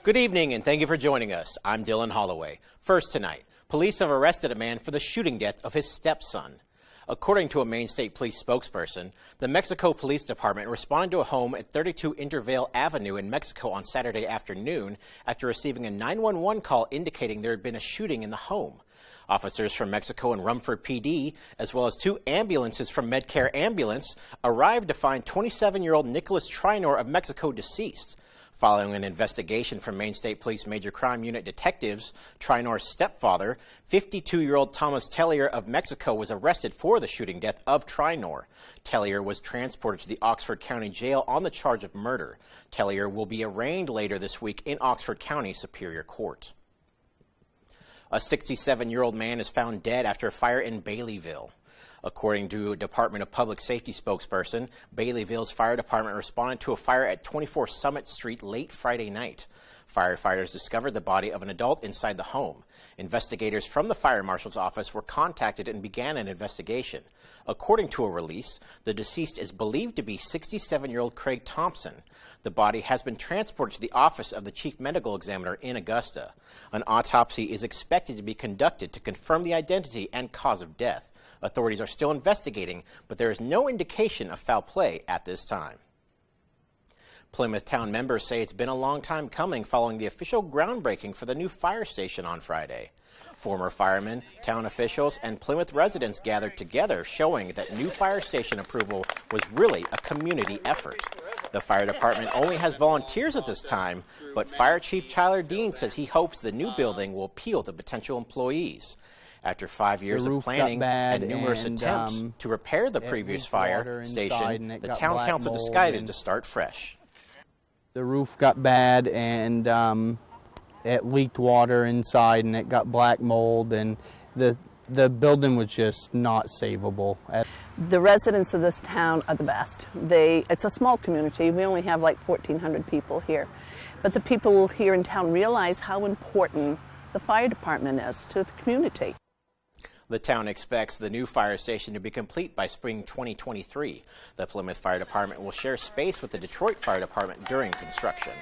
Good evening and thank you for joining us. I'm Dylan Holloway. First tonight, police have arrested a man for the shooting death of his stepson. According to a Maine State Police spokesperson, the Mexico Police Department responded to a home at 32 Intervale Avenue in Mexico on Saturday afternoon after receiving a 911 call indicating there had been a shooting in the home. Officers from Mexico and Rumford PD, as well as 2 ambulances from Medcare Ambulance, arrived to find 27-year-old Nicholas Trinor of Mexico deceased. Following an investigation from Maine State Police Major Crime Unit detectives, Trinor's stepfather, 52-year-old Thomas Tellier of Mexico, was arrested for the shooting death of Trinor. Tellier was transported to the Oxford County Jail on the charge of murder. Tellier will be arraigned later this week in Oxford County Superior Court. A 67-year-old man is found dead after a fire in Baileyville. According to a Department of Public Safety spokesperson, Baileyville's fire department responded to a fire at 24 Summit Street late Friday night. Firefighters discovered the body of an adult inside the home. Investigators from the fire marshal's office were contacted and began an investigation. According to a release, the deceased is believed to be 67-year-old Craig Thompson. The body has been transported to the office of the chief medical examiner in Augusta. An autopsy is expected to be conducted to confirm the identity and cause of death. Authorities are still investigating, but there is no indication of foul play at this time. Plymouth Town members say it's been a long time coming following the official groundbreaking for the new fire station on Friday. Former firemen, town officials, and Plymouth residents gathered together, showing that new fire station approval was really a community effort. The fire department only has volunteers at this time, but Fire Chief Tyler Dean says he hopes the new building will appeal to potential employees. After 5 years of planning and numerous attempts to repair the previous fire station, the town council decided to start fresh. The roof got bad and it leaked water inside and it got black mold, and the building was just not savable. The residents of this town are the best. It's a small community. We only have like 1,400 people here. But the people here in town realize how important the fire department is to the community. The town expects the new fire station to be complete by spring 2023. The Plymouth Fire Department will share space with the Detroit Fire Department during construction.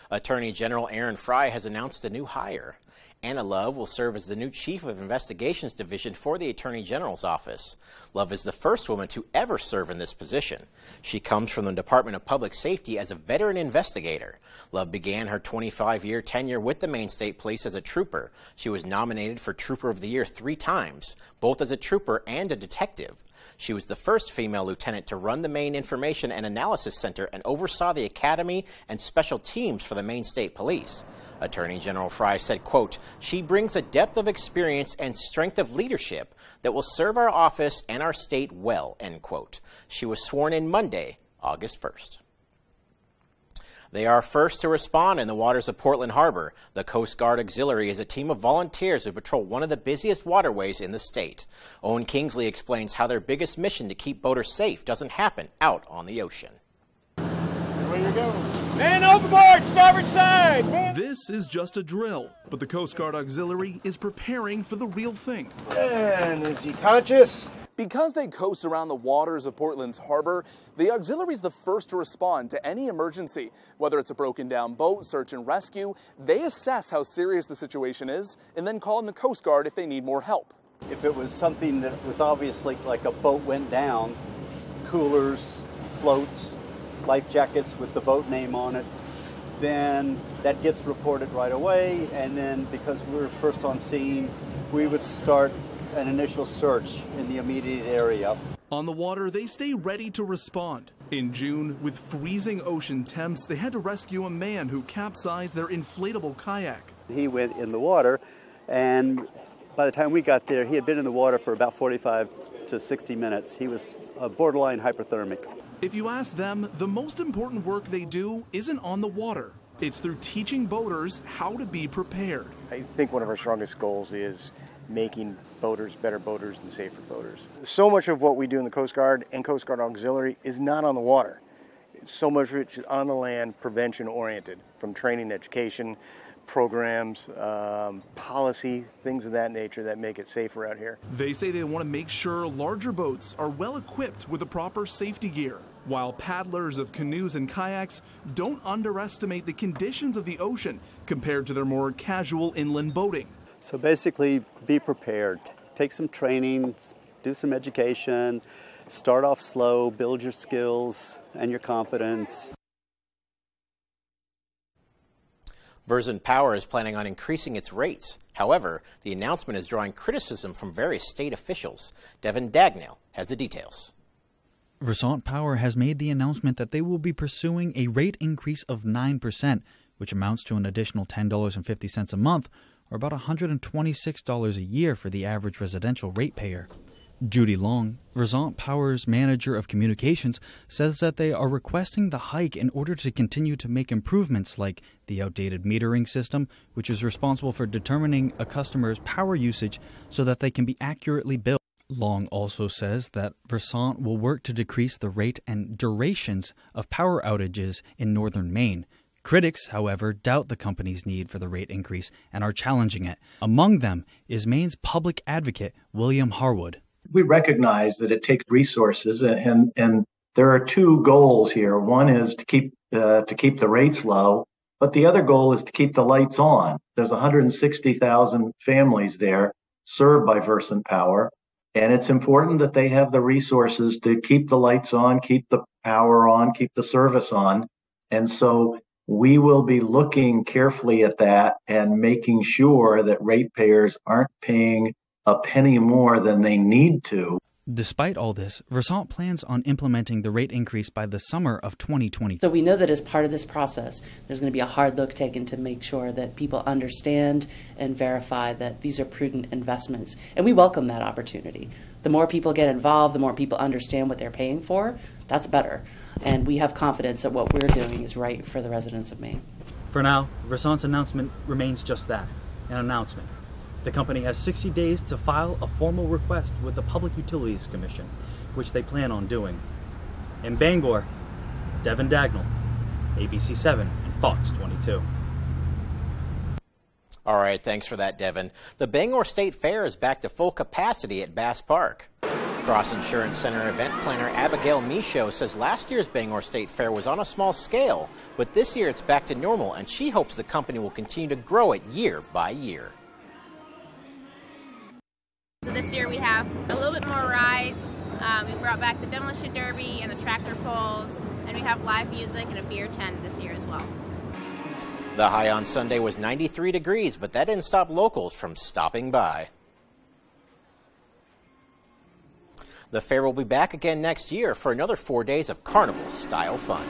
Attorney General Aaron Frey has announced a new hire. Anna Love will serve as the new Chief of Investigations Division for the Attorney General's office. Love is the first woman to ever serve in this position. She comes from the Department of Public Safety as a veteran investigator. Love began her 25-year tenure with the Maine State Police as a trooper. She was nominated for Trooper of the Year 3 times, both as a trooper and a detective. She was the first female lieutenant to run the Maine Information and Analysis Center and oversaw the academy and special teams for the Maine State Police. Attorney General Frey said, quote, "She brings a depth of experience and strength of leadership that will serve our office and our state well," end quote. She was sworn in Monday, August 1st. They are first to respond in the waters of Portland Harbor. The Coast Guard Auxiliary is a team of volunteers who patrol one of the busiest waterways in the state. Owen Kingsley explains how their biggest mission to keep boaters safe doesn't happen out on the ocean. Where you go? Man overboard, starboard side! Man. This is just a drill, but the Coast Guard Auxiliary is preparing for the real thing. And is he conscious? Because they coast around the waters of Portland's harbor, the auxiliary is the first to respond to any emergency. Whether it's a broken down boat, search and rescue, they assess how serious the situation is and then call in the Coast Guard if they need more help. If it was something that was obviously like a boat went down, coolers, floats, life jackets with the boat name on it, then that gets reported right away, and then because we were first on scene, we would start an initial search in the immediate area. On the water, they stay ready to respond. In June, with freezing ocean temps, they had to rescue a man who capsized their inflatable kayak. He went in the water, and by the time we got there, he had been in the water for about 45 to 60 minutes. He was borderline hypothermic. If you ask them, the most important work they do isn't on the water. It's through teaching boaters how to be prepared. I think one of our strongest goals is making boaters better boaters and safer boaters. So much of what we do in the Coast Guard and Coast Guard Auxiliary is not on the water. So much of it is on the land, prevention oriented, from training, education, programs, policy, things of that nature that make it safer out here. They say they want to make sure larger boats are well equipped with the proper safety gear. while paddlers of canoes and kayaks don't underestimate the conditions of the ocean compared to their more casual inland boating. So basically, be prepared. Take some training, do some education, start off slow, build your skills and your confidence. Versant Power is planning on increasing its rates. However, the announcement is drawing criticism from various state officials. Devin Dagnall has the details. Versant Power has made the announcement that they will be pursuing a rate increase of 9%, which amounts to an additional $10.50 a month, or about $126 a year for the average residential ratepayer. Judy Long, Versant Power's manager of communications, says that they are requesting the hike in order to continue to make improvements like the outdated metering system, which is responsible for determining a customer's power usage so that they can be accurately billed. Long also says that Versant will work to decrease the rate and durations of power outages in northern Maine. Critics, however, doubt the company's need for the rate increase and are challenging it. Among them is Maine's public advocate, William Harwood. We recognize that it takes resources, and there are two goals here. One is to keep the rates low, but the other goal is to keep the lights on. There's 160,000 families there served by Versant Power, and it's important that they have the resources to keep the lights on, keep the power on, keep the service on. And so we will be looking carefully at that and making sure that ratepayers aren't paying a penny more than they need to. Despite all this, Versant plans on implementing the rate increase by the summer of 2020. So we know that as part of this process, there's going to be a hard look taken to make sure that people understand and verify that these are prudent investments. And we welcome that opportunity. The more people get involved, the more people understand what they're paying for, that's better. And we have confidence that what we're doing is right for the residents of Maine. For now, Versant's announcement remains just that, an announcement. The company has 60 days to file a formal request with the Public Utilities Commission, which they plan on doing. In Bangor, Devin Dagnall, ABC 7 and Fox 22. All right, thanks for that, Devin. The Bangor State Fair is back to full capacity at Bass Park. Cross Insurance Center event planner Abigail Michaud says last year's Bangor State Fair was on a small scale, but this year it's back to normal, and she hopes the company will continue to grow it year by year. So this year we have a little bit more rides. We brought back the demolition derby and the tractor pulls, and we have live music and a beer tent this year as well. The high on Sunday was 93 degrees, but that didn't stop locals from stopping by. The fair will be back again next year for another 4 days of carnival-style fun.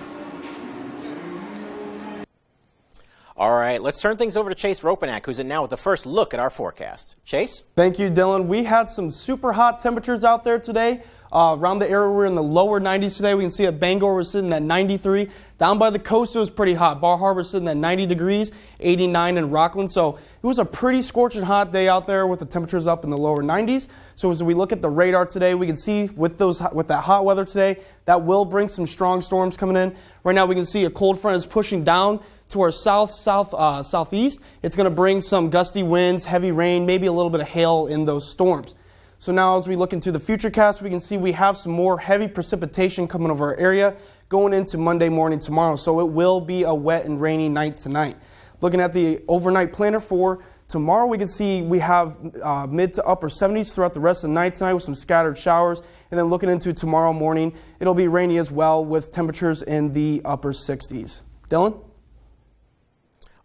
All right, let's turn things over to Chase Ropanak, who's in now with the first look at our forecast. Chase? Thank you, Dylan. We had some super hot temperatures out there today. Around the area, we're in the lower 90s today. We can see at Bangor, we're sitting at 93. Down by the coast, it was pretty hot. Bar Harbor sitting at 90 degrees, 89 in Rockland. So it was a pretty scorching hot day out there with the temperatures up in the lower 90s. So as we look at the radar today, we can see with that hot weather today, that will bring some strong storms coming in. Right now, we can see a cold front is pushing down to our southeast. It's going to bring some gusty winds, heavy rain, maybe a little bit of hail in those storms. So now as we look into the futurecast, we can see we have some more heavy precipitation coming over our area going into Monday morning tomorrow. So it will be a wet and rainy night tonight. Looking at the overnight planner for tomorrow, we can see we have mid to upper 70s throughout the rest of the night tonight with some scattered showers. And then looking into tomorrow morning, it'll be rainy as well with temperatures in the upper 60s. Dylan?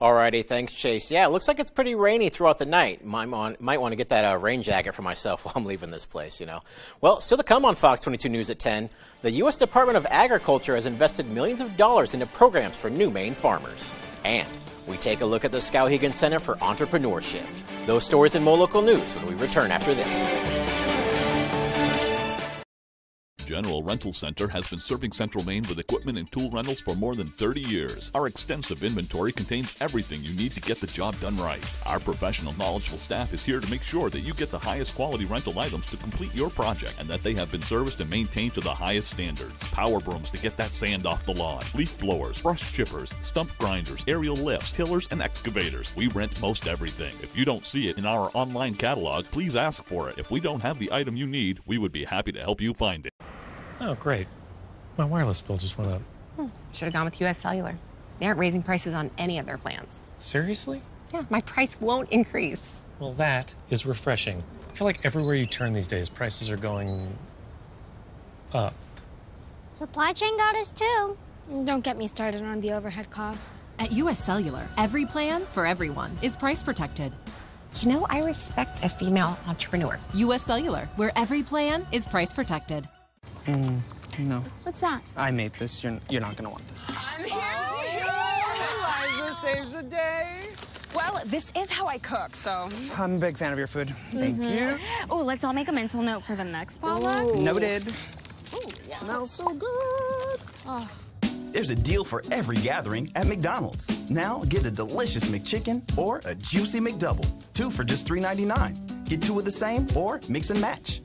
Alrighty, thanks, Chase. Yeah, it looks like it's pretty rainy throughout the night. Might want to get that rain jacket for myself while I'm leaving this place, you know. Well, still to come on Fox 22 News at 10, the U.S. Department of Agriculture has invested millions of dollars into programs for new Maine farmers. And we take a look at the Skowhegan Center for Entrepreneurship. Those stories and more local news when we return after this. General Rental Center has been serving Central Maine with equipment and tool rentals for more than 30 years. Our extensive inventory contains everything you need to get the job done right. Our professional, knowledgeable staff is here to make sure that you get the highest quality rental items to complete your project and that they have been serviced and maintained to the highest standards. Power brooms to get that sand off the lawn, leaf blowers, brush chippers, stump grinders, aerial lifts, tillers, and excavators. We rent most everything. If you don't see it in our online catalog, please ask for it. If we don't have the item you need, we would be happy to help you find it. Oh, great. My wireless bill just went up. Should have gone with US Cellular. They aren't raising prices on any of their plans. Seriously? Yeah, my price won't increase. Well, that is refreshing. I feel like everywhere you turn these days, prices are going up. Supply chain got us too. Don't get me started on the overhead cost. At US Cellular, every plan for everyone is price protected. You know, I respect a female entrepreneur. US Cellular, where every plan is price protected. No. What's that? I made this. You're not gonna want this. I'm here. Eliza saves the day. Well, this is how I cook, so. I'm a big fan of your food. Thank you. Oh, let's all make a mental note for the next potluck. Noted. Yeah. Smells so good. Oh. There's a deal for every gathering at McDonald's. Now get a delicious McChicken or a juicy McDouble. 2 for just $3.99. Get 2 of the same or mix and match.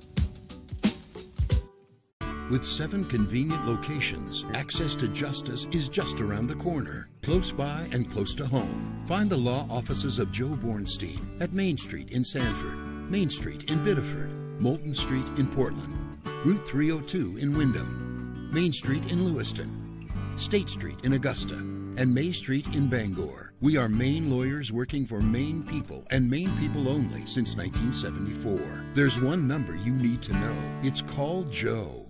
With 7 convenient locations, access to justice is just around the corner, close by and close to home. Find the law offices of Joe Bornstein at Main Street in Sanford, Main Street in Biddeford, Moulton Street in Portland, Route 302 in Windham, Main Street in Lewiston, State Street in Augusta, and May Street in Bangor. We are Maine lawyers working for Maine people and Maine people only since 1974. There's one number you need to know. It's called Joe.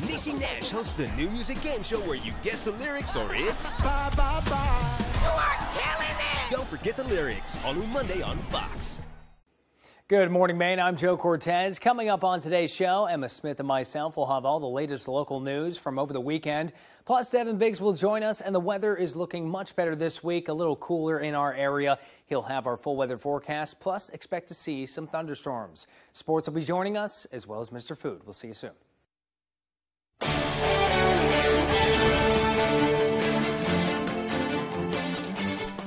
Niecy Nash hosts the new music game show where you guess the lyrics or it's bye bye bye. You are killing it! Don't forget the lyrics, all new Monday on Fox. Good morning, Maine. I'm Joe Cortez. Coming up on today's show, Emma Smith and myself will have all the latest local news from over the weekend. Plus, Devin Biggs will join us, and the weather is looking much better this week, a little cooler in our area. He'll have our full weather forecast, plus expect to see some thunderstorms. Sports will be joining us, as well as Mr. Food. We'll see you soon.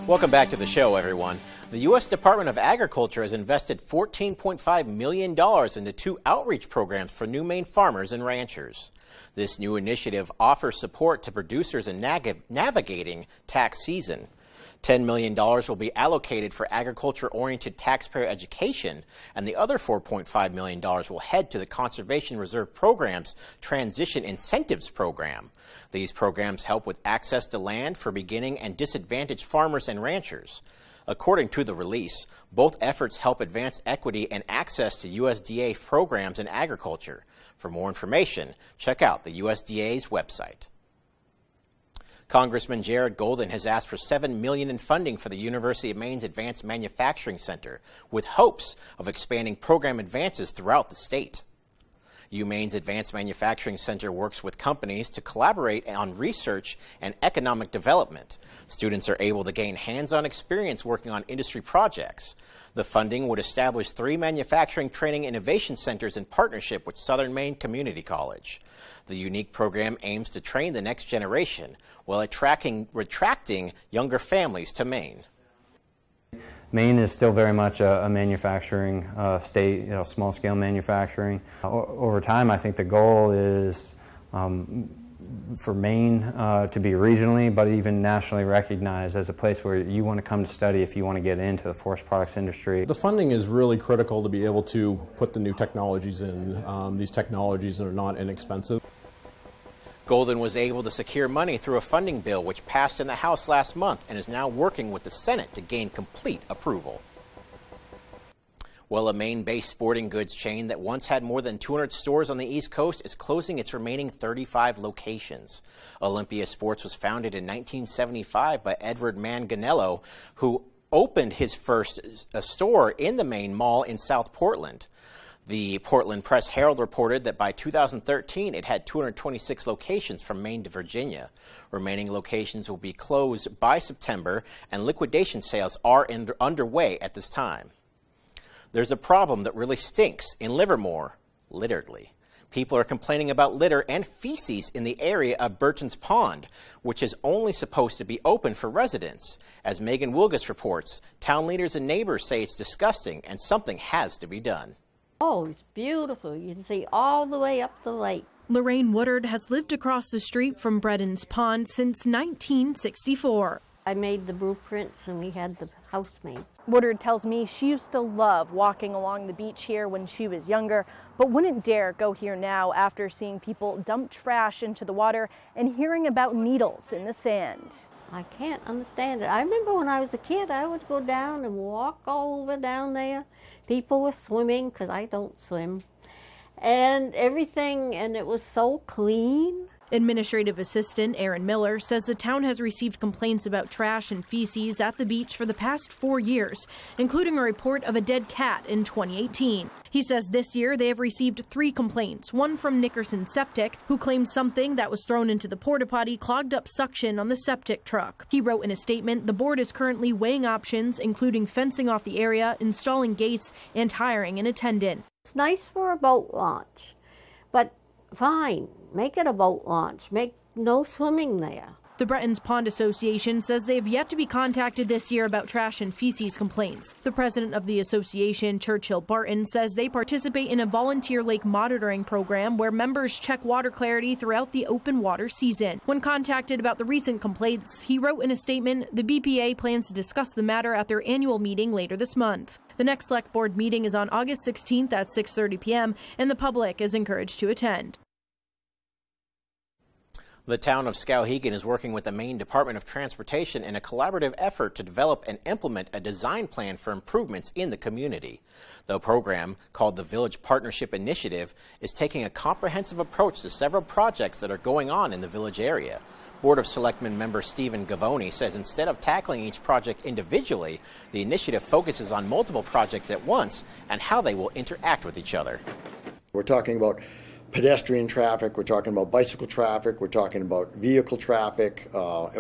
Welcome back to the show, everyone. The U.S. Department of Agriculture has invested $14.5 million into 2 outreach programs for new Maine farmers and ranchers. This new initiative offers support to producers in navigating tax season. $10 million will be allocated for agriculture-oriented taxpayer education, and the other $4.5 million will head to the Conservation Reserve Program's Transition Incentives Program. These programs help with access to land for beginning and disadvantaged farmers and ranchers. According to the release, both efforts help advance equity and access to USDA programs in agriculture. For more information, check out the USDA's website. Congressman Jared Golden has asked for $7 million in funding for the University of Maine's Advanced Manufacturing Center, with hopes of expanding program advances throughout the state. UMaine's Advanced Manufacturing Center works with companies to collaborate on research and economic development. Students are able to gain hands-on experience working on industry projects. The funding would establish 3 manufacturing training innovation centers in partnership with Southern Maine Community College. The unique program aims to train the next generation while attracting younger families to Maine. Maine is still very much a manufacturing state, small-scale manufacturing. Over time, I think the goal is for Maine to be regionally, but even nationally recognized as a place where you want to come to study if you want to get into the forest products industry. The funding is really critical to be able to put the new technologies in. These technologies are not inexpensive. Golden was able to secure money through a funding bill which passed in the House last month and is now working with the Senate to gain complete approval. Well, a Maine-based sporting goods chain that once had more than 200 stores on the East Coast is closing its remaining 35 locations. Olympia Sports was founded in 1975 by Edward Manganello, who opened his first store in the Maine Mall in South Portland. The Portland Press-Herald reported that by 2013, it had 226 locations from Maine to Virginia. Remaining locations will be closed by September, and liquidation sales are underway at this time. There's a problem that really stinks in Livermore, literally. People are complaining about litter and feces in the area of Burton's Pond, which is only supposed to be open for residents. As Megan Wilgus reports, town leaders and neighbors say it's disgusting and something has to be done. Oh, it's beautiful. You can see all the way up the lake. Lorraine Woodard has lived across the street from Burton's Pond since 1964. I made the blueprints and we had the house made. Woodard tells me she used to love walking along the beach here when she was younger, but wouldn't dare go here now after seeing people dump trash into the water and hearing about needles in the sand. I can't understand it. I remember when I was a kid, I would go down and walk all over down there. People were swimming, because I don't swim, and everything, and it was so clean. Administrative Assistant Aaron Miller says the town has received complaints about trash and feces at the beach for the past 4 years, including a report of a dead cat in 2018. He says this year they have received 3 complaints, one from Nickerson Septic, who claims something that was thrown into the porta potty clogged up suction on the septic truck. He wrote in a statement, the board is currently weighing options, including fencing off the area, installing gates, and hiring an attendant. It's nice for a boat launch, but fine, make it a boat launch. Make no swimming there. The Bretons Pond Association says they have yet to be contacted this year about trash and feces complaints. The president of the association, Churchill Barton, says they participate in a volunteer lake monitoring program where members check water clarity throughout the open water season. When contacted about the recent complaints, he wrote in a statement, the BPA plans to discuss the matter at their annual meeting later this month. The next select board meeting is on August 16th at 6:30 p.m., and the public is encouraged to attend. The town of Skowhegan is working with the Maine Department of Transportation in a collaborative effort to develop and implement a design plan for improvements in the community. The program, called the Village Partnership Initiative, is taking a comprehensive approach to several projects that are going on in the village area. Board of Selectmen member Stephen Gavoni says instead of tackling each project individually, the initiative focuses on multiple projects at once and how they will interact with each other. We're talking about pedestrian traffic, we're talking about bicycle traffic, we're talking about vehicle traffic,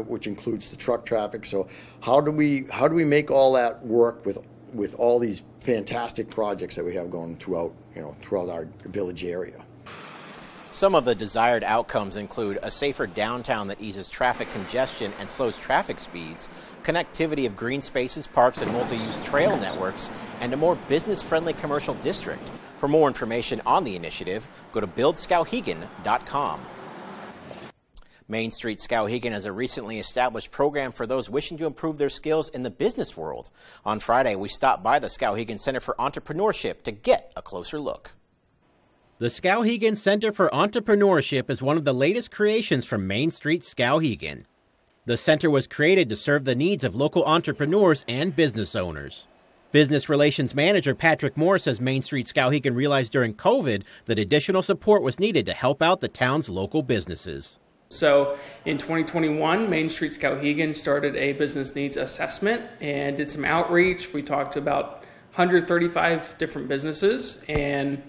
which includes the truck traffic. So how do we make all that work with all these fantastic projects that we have going throughout our village area? Some of the desired outcomes include a safer downtown that eases traffic congestion and slows traffic speeds, connectivity of green spaces, parks, and multi-use trail networks, and a more business-friendly commercial district. For more information on the initiative, go to buildskowhegan.com. Main Street Skowhegan is a recently established program for those wishing to improve their skills in the business world. On Friday, we stopped by the Skowhegan Center for Entrepreneurship to get a closer look. The Skowhegan Center for Entrepreneurship is one of the latest creations from Main Street Skowhegan. The center was created to serve the needs of local entrepreneurs and business owners. Business Relations Manager Patrick Moore says Main Street Skowhegan realized during COVID that additional support was needed to help out the town's local businesses. So in 2021, Main Street Skowhegan started a business needs assessment and did some outreach. We talked to about 135 different businesses, and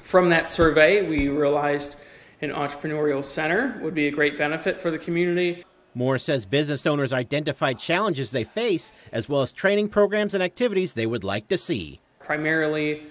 from that survey, we realized an entrepreneurial center would be a great benefit for the community. Moore says business owners identified challenges they face, as well as training programs and activities they would like to see. Primarily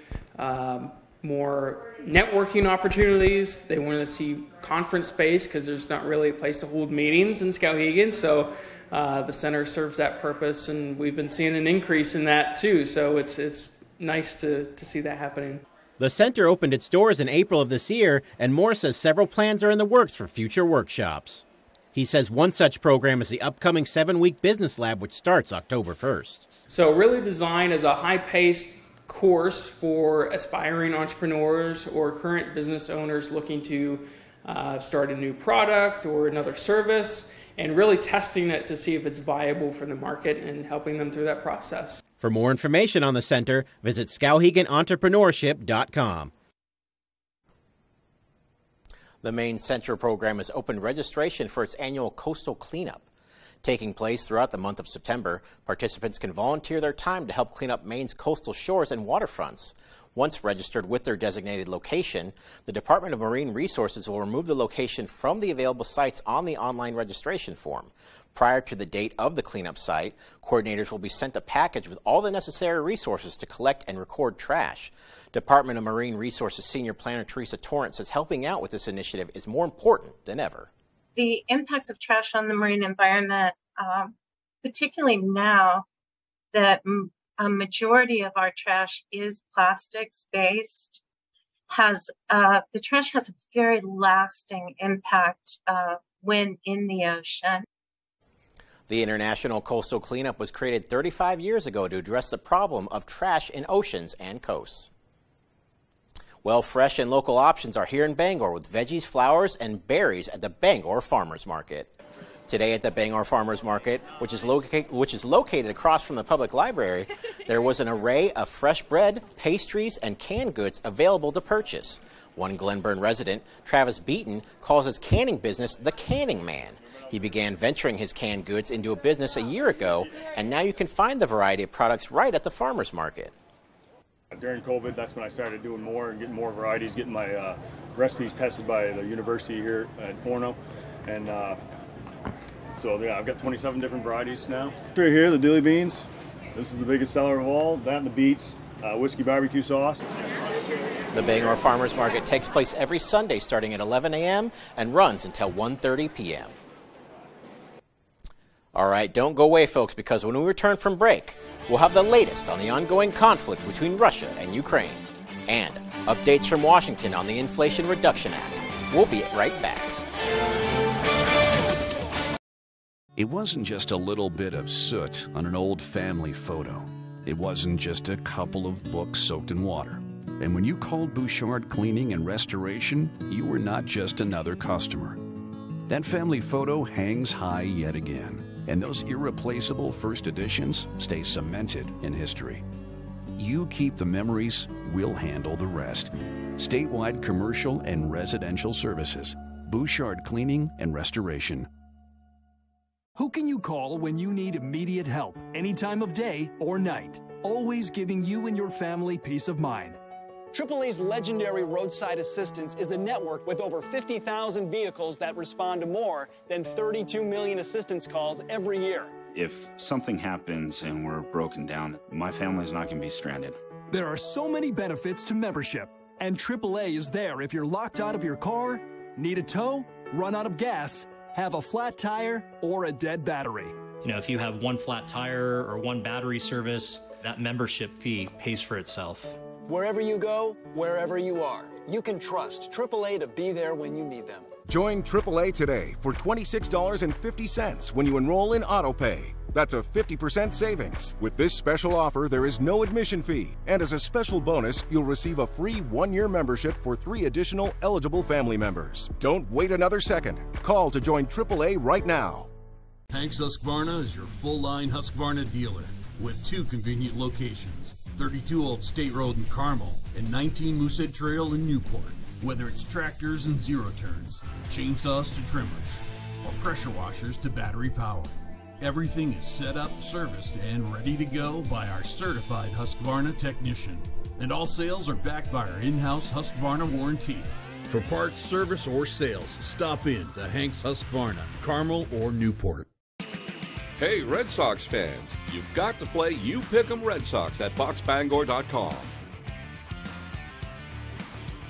more networking opportunities. They want to see conference space because there's not really a place to hold meetings in Skowhegan. So the center serves that purpose, and we've been seeing an increase in that too. So it's nice to see that happening. The center opened its doors in April of this year, and Moore says several plans are in the works for future workshops. He says one such program is the upcoming 7-week business lab, which starts October 1st. So really designed as a high-paced course for aspiring entrepreneurs or current business owners looking to start a new product or another service, and really testing it to see if it's viable for the market and helping them through that process. For more information on the center, visit skowheganentrepreneurship.com. The Maine Central program has opened registration for its annual Coastal Cleanup. Taking place throughout the month of September, participants can volunteer their time to help clean up Maine's coastal shores and waterfronts. Once registered with their designated location, the Department of Marine Resources will remove the location from the available sites on the online registration form. Prior to the date of the cleanup site, coordinators will be sent a package with all the necessary resources to collect and record trash. Department of Marine Resources Senior Planner Teresa Torrance says helping out with this initiative is more important than ever. The impacts of trash on the marine environment, particularly now that a majority of our trash is plastics based, the trash has a very lasting impact when in the ocean. The International Coastal Cleanup was created 35 years ago to address the problem of trash in oceans and coasts. Well, fresh and local options are here in Bangor with veggies, flowers, and berries at the Bangor Farmers Market. Today at the Bangor Farmers Market, which is located across from the public library, there was an array of fresh bread, pastries, and canned goods available to purchase. One Glenburn resident, Travis Beaton, calls his canning business the Canning Man. He began venturing his canned goods into a business a year ago, and now you can find the variety of products right at the farmers market. During COVID, that's when I started doing more and getting more varieties, getting my recipes tested by the university here at Orono. And so yeah, I've got 27 different varieties now. Right here, the dilly beans. This is the biggest seller of all. That and the beets, whiskey barbecue sauce. The Bangor Farmers Market takes place every Sunday starting at 11 a.m. and runs until 1:30 p.m. All right, don't go away, folks, because when we return from break, we'll have the latest on the ongoing conflict between Russia and Ukraine and updates from Washington on the Inflation Reduction Act. We'll be right back. It wasn't just a little bit of soot on an old family photo. It wasn't just a couple of books soaked in water. And when you called Bouchard Cleaning and Restoration, you were not just another customer. That family photo hangs high yet again, and those irreplaceable first editions stay cemented in history. You keep the memories, we'll handle the rest. Statewide commercial and residential services. Bouchard Cleaning and Restoration. Who can you call when you need immediate help, any time of day or night? Always giving you and your family peace of mind. AAA's legendary roadside assistance is a network with over 50,000 vehicles that respond to more than 32 million assistance calls every year. If something happens and we're broken down, my family's not going to be stranded. There are so many benefits to membership, and AAA is there if you're locked out of your car, need a tow, run out of gas, have a flat tire, or a dead battery. You know, if you have one flat tire or one battery service, that membership fee pays for itself. Wherever you go, wherever you are, you can trust AAA to be there when you need them. Join AAA today for $26.50 when you enroll in AutoPay. That's a 50% savings. With this special offer, there is no admission fee. And as a special bonus, you'll receive a free 1-year membership for 3 additional eligible family members. Don't wait another second. Call to join AAA right now. Hanks Husqvarna is your full-line Husqvarna dealer with 2 convenient locations. 32 Old State Road in Carmel and 19 Moosehead Trail in Newport. Whether it's tractors and zero turns, chainsaws to trimmers, or pressure washers to battery power, everything is set up, serviced, and ready to go by our certified Husqvarna technician. And all sales are backed by our in-house Husqvarna warranty. For parts, service, or sales, stop in to Hanks Husqvarna, Carmel or Newport. Hey, Red Sox fans, you've got to play You Pick 'em Red Sox at foxbangor.com.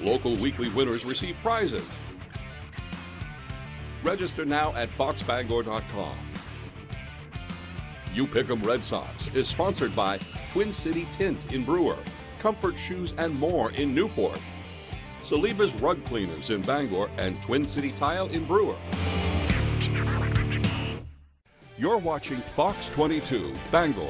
Local weekly winners receive prizes. Register now at foxbangor.com. You Pick 'em Red Sox is sponsored by Twin City Tint in Brewer, Comfort Shoes and More in Newport, Saliba's Rug Cleaners in Bangor, and Twin City Tile in Brewer. You're watching Fox 22, Bangor.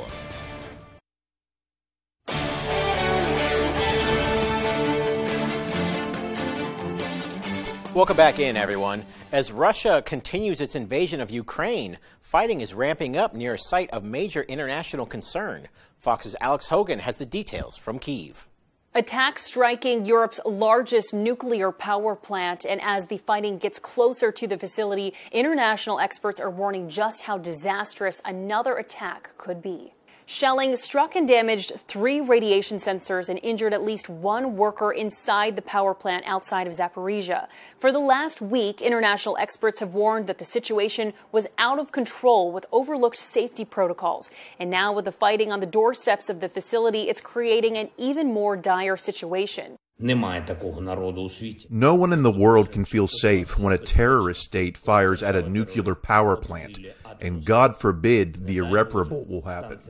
Welcome back in, everyone. As Russia continues its invasion of Ukraine, fighting is ramping up near a site of major international concern. Fox's Alex Hogan has the details from Kyiv. Attacks striking Europe's largest nuclear power plant, and as the fighting gets closer to the facility, international experts are warning just how disastrous another attack could be. Shelling struck and damaged 3 radiation sensors and injured at least 1 worker inside the power plant outside of Zaporizhia. For the last week, international experts have warned that the situation was out of control with overlooked safety protocols. And now with the fighting on the doorsteps of the facility, it's creating an even more dire situation. No one in the world can feel safe when a terrorist state fires at a nuclear power plant, and God forbid the irreparable will happen.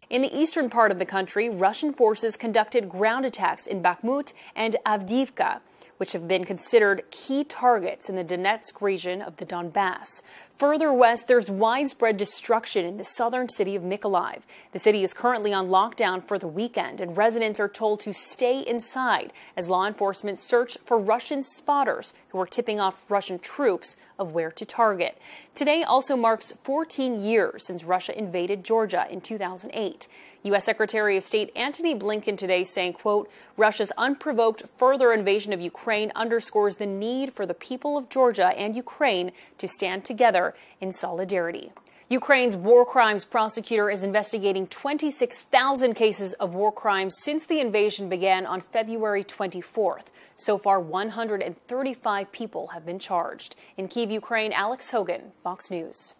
In the eastern part of the country, Russian forces conducted ground attacks in Bakhmut and Avdiivka, which have been considered key targets in the Donetsk region of the Donbass. Further west, there's widespread destruction in the southern city of Mykolaiv. The city is currently on lockdown for the weekend, and residents are told to stay inside as law enforcement search for Russian spotters who are tipping off Russian troops of where to target. Today also marks 14 years since Russia invaded Georgia in 2008. U.S. Secretary of State Antony Blinken today saying, quote, Russia's unprovoked further invasion of Ukraine underscores the need for the people of Georgia and Ukraine to stand together in solidarity. Ukraine's war crimes prosecutor is investigating 26,000 cases of war crimes since the invasion began on February 24th. So far, 135 people have been charged. In Kyiv, Ukraine, Alex Hogan, Fox News.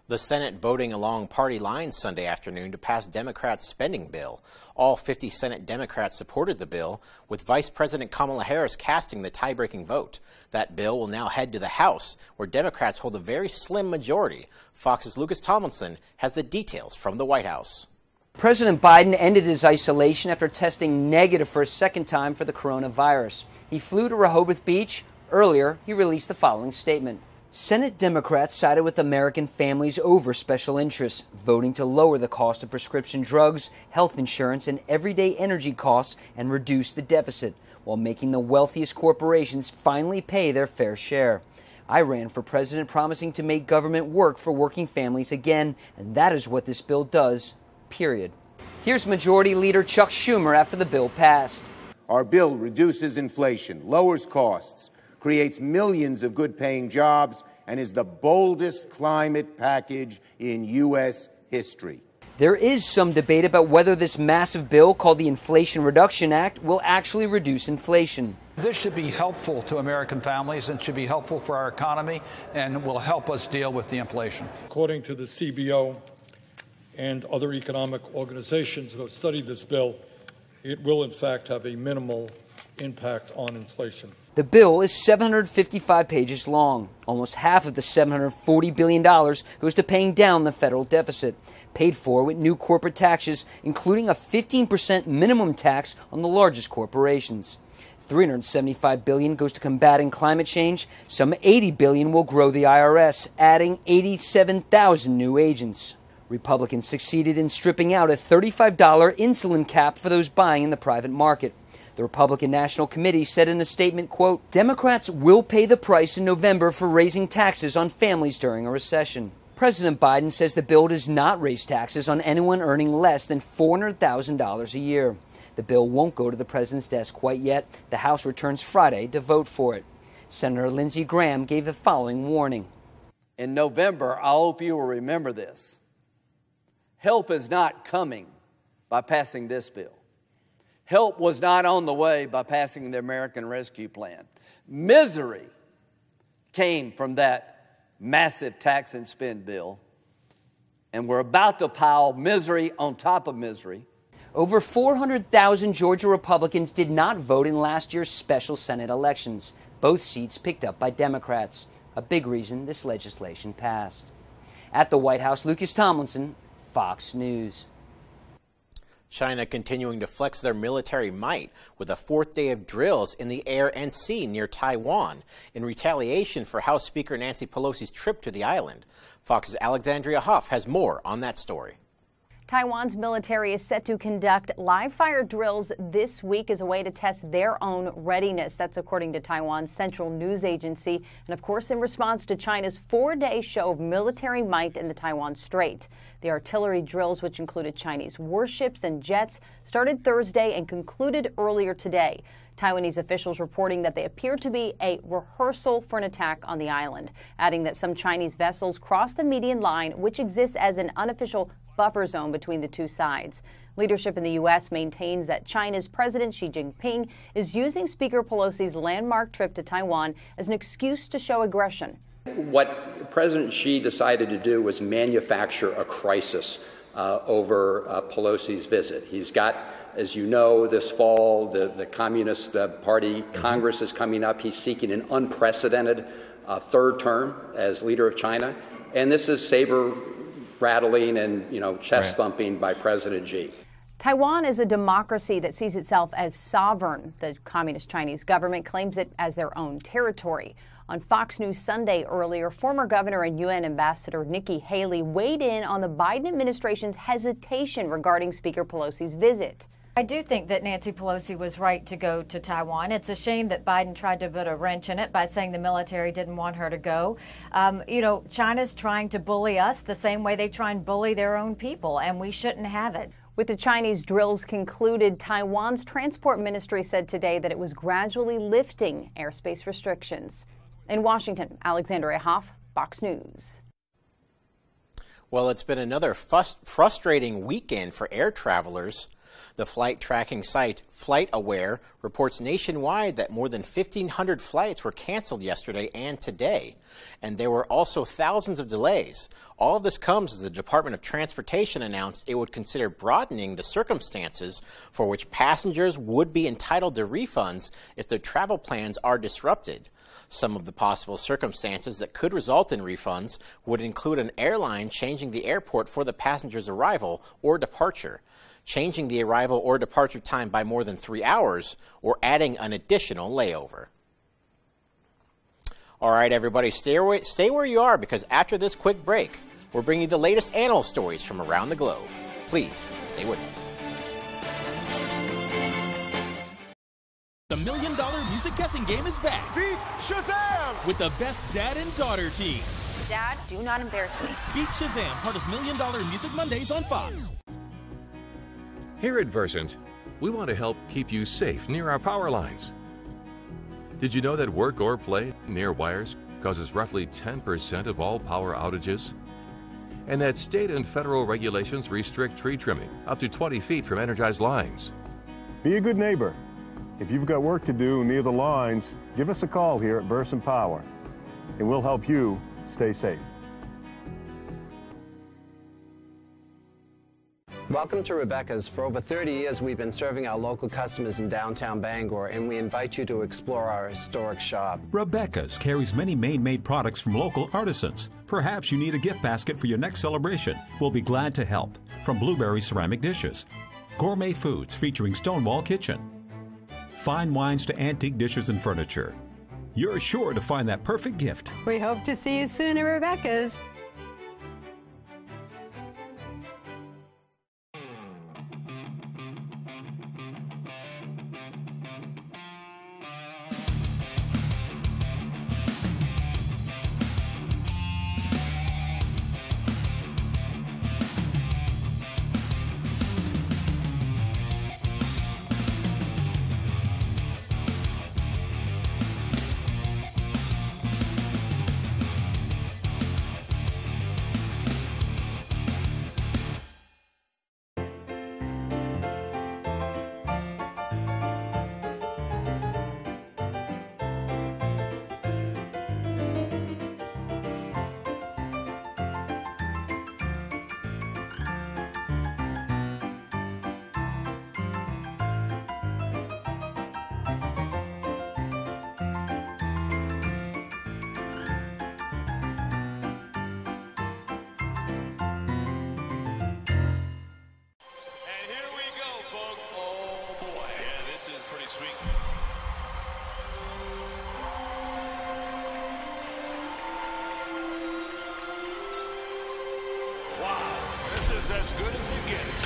The Senate voting along party lines Sunday afternoon to pass Democrats' spending bill. All 50 Senate Democrats supported the bill, with Vice President Kamala Harris casting the tie-breaking vote. That bill will now head to the House, where Democrats hold a very slim majority. Fox's Lucas Tomlinson has the details from the White House. President Biden ended his isolation after testing negative for a second time for the coronavirus. He flew to Rehoboth Beach. Earlier, he released the following statement. Senate Democrats sided with American families over special interests, voting to lower the cost of prescription drugs, health insurance, and everyday energy costs and reduce the deficit, while making the wealthiest corporations finally pay their fair share. I ran for president promising to make government work for working families again, and that is what this bill does, period. Here's Majority Leader Chuck Schumer after the bill passed. Our bill reduces inflation, lowers costs, creates millions of good-paying jobs, and is the boldest climate package in U.S. history. There is some debate about whether this massive bill, called the Inflation Reduction Act, will actually reduce inflation. This should be helpful to American families and should be helpful for our economy and will help us deal with the inflation. According to the CBO and other economic organizations who have studied this bill, it will in fact have a minimal impact on inflation. The bill is 755 pages long. Almost half of the $740 billion goes to paying down the federal deficit, paid for with new corporate taxes, including a 15% minimum tax on the largest corporations. $375 billion goes to combating climate change. Some $80 billion will grow the IRS, adding 87,000 new agents. Republicans succeeded in stripping out a $35 insulin cap for those buying in the private market. The Republican National Committee said in a statement, quote, Democrats will pay the price in November for raising taxes on families during a recession. President Biden says the bill does not raise taxes on anyone earning less than $400,000 a year. The bill won't go to the president's desk quite yet. The House returns Friday to vote for it. Senator Lindsey Graham gave the following warning. In November, I hope you will remember this. Help is not coming by passing this bill. Help was not on the way by passing the American Rescue Plan. Misery came from that massive tax and spend bill, and we're about to pile misery on top of misery. Over 400,000 Georgia Republicans did not vote in last year's special Senate elections. Both seats picked up by Democrats, a big reason this legislation passed. At the White House, Lucas Tomlinson, Fox News. China continuing to flex their military might with a fourth day of drills in the air and sea near Taiwan in retaliation for House Speaker Nancy Pelosi's trip to the island. Fox's Alexandria Huff has more on that story. Taiwan's military is set to conduct live-fire drills this week as a way to test their own readiness. That's according to Taiwan's central news agency, and of course in response to China's four-day show of military might in the Taiwan Strait. The artillery drills, which included Chinese warships and jets, started Thursday and concluded earlier today. Taiwanese officials reporting that they appear to be a rehearsal for an attack on the island, adding that some Chinese vessels crossed the median line, which exists as an unofficial buffer zone between the two sides. Leadership in the U.S. maintains that China's President Xi Jinping is using Speaker Pelosi's landmark trip to Taiwan as an excuse to show aggression. What President Xi decided to do was manufacture a crisis over Pelosi's visit. He's got, as you know, this fall, the Communist Party Congress is coming up. He's seeking an unprecedented third term as leader of China. And this is saber rattling and, chest thumping by President Xi. Taiwan is a democracy that sees itself as sovereign. The Communist Chinese government claims it as their own territory. On Fox News Sunday earlier, former Governor and UN Ambassador Nikki Haley weighed in on the Biden administration's hesitation regarding Speaker Pelosi's visit. I do think that Nancy Pelosi was right to go to Taiwan. It's a shame that Biden tried to put a wrench in it by saying the military didn't want her to go. China's trying to bully us the same way they try and bully their own people, and we shouldn't have it. With the Chinese drills concluded, Taiwan's transport ministry said today that it was gradually lifting airspace restrictions. In Washington, Alexandria Hoff, Fox News. Well, it's been another frustrating weekend for air travelers. The flight tracking site FlightAware reports nationwide that more than 1,500 flights were canceled yesterday and today. And there were also thousands of delays. All of this comes as the Department of Transportation announced it would consider broadening the circumstances for which passengers would be entitled to refunds if their travel plans are disrupted. Some of the possible circumstances that could result in refunds would include an airline changing the airport for the passenger's arrival or departure, changing the arrival or departure time by more than 3 hours, or adding an additional layover. All right, everybody, stay where you are, because after this quick break, we're bringing you the latest animal stories from around the globe. Please stay with us. The $1 Million Music Guessing Game is back. Beat Shazam! With the best dad and daughter team. Dad, do not embarrass me. Beat Shazam, part of $1 Million Music Mondays on Fox. Here at Versant, we want to help keep you safe near our power lines. Did you know that work or play near wires causes roughly 10% of all power outages? And that state and federal regulations restrict tree trimming up to 20 feet from energized lines? Be a good neighbor. If you've got work to do near the lines, give us a call here at Versant Power, and we'll help you stay safe. Welcome to Rebecca's. For over 30 years, we've been serving our local customers in downtown Bangor, and we invite you to explore our historic shop. Rebecca's carries many Maine-made products from local artisans. Perhaps you need a gift basket for your next celebration. We'll be glad to help. From blueberry ceramic dishes, gourmet foods featuring Stonewall Kitchen, fine wines to antique dishes and furniture. You're sure to find that perfect gift. We hope to see you soon at Rebecca's. As good as it gets.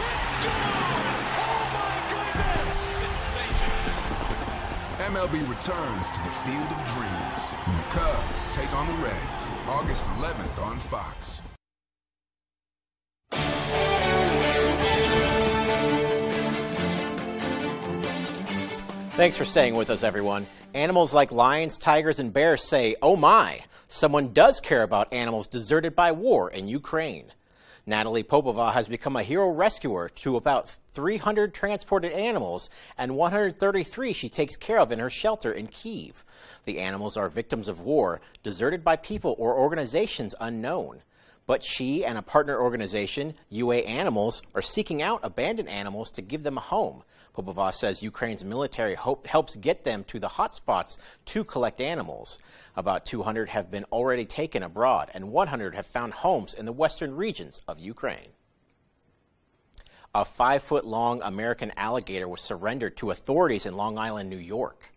It's good! Oh my goodness! Sensation! MLB returns to the Field of Dreams when the Cubs take on the Reds, August 11th on Fox. Thanks for staying with us, everyone. Animals like lions, tigers, and bears say, oh my, someone does care about animals deserted by war in Ukraine. Natalie Popova has become a hero rescuer to about 300 transported animals and 133 she takes care of in her shelter in Kyiv. The animals are victims of war, deserted by people or organizations unknown. But she and a partner organization, UA Animals, are seeking out abandoned animals to give them a home. Popova says Ukraine's military helps get them to the hotspots to collect animals. About 200 have been already taken abroad, and 100 have found homes in the western regions of Ukraine. A 5-foot-long American alligator was surrendered to authorities in Long Island, New York.